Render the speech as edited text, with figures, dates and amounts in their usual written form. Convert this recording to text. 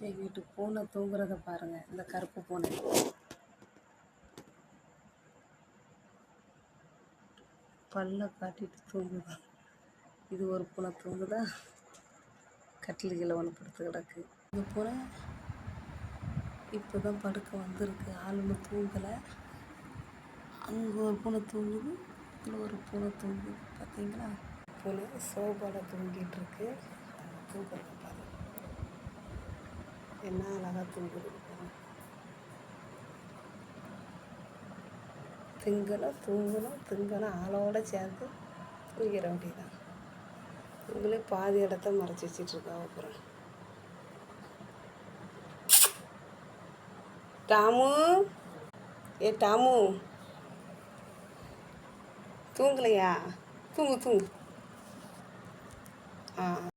எங்கள் வீட்டு பூனை தூங்குறத பாருங்கள். இந்த கருப்பு பூனை பல்ல காட்டிட்டு தூங்குது. இது ஒரு பூனை தூங்குதா, கட்டில் கீழே ஒன்று படுத்து கிடக்கு. இந்த பூனை இப்போ தான் படுக்க வந்திருக்கு, ஆளுன்னு தூங்கலை. அங்கே ஒரு பூனை தூங்குது, இதில் ஒரு பூனை தூங்குது. பார்த்தீங்களா, பூனை சோபாவில் தூங்கிட்டு இருக்கு. தூங்குறத பாருங்க, என்ன அழகாக தூங்குது. திங்கணும் ஆளோடு சேர்ந்து தூங்கிட வேண்டியதான். இவங்களே பாதி இடத்த மறைச்சி வச்சிட்ருக்கா. அப்புறம் டாமு, டாமு தூங்கலையா? தூங்கு.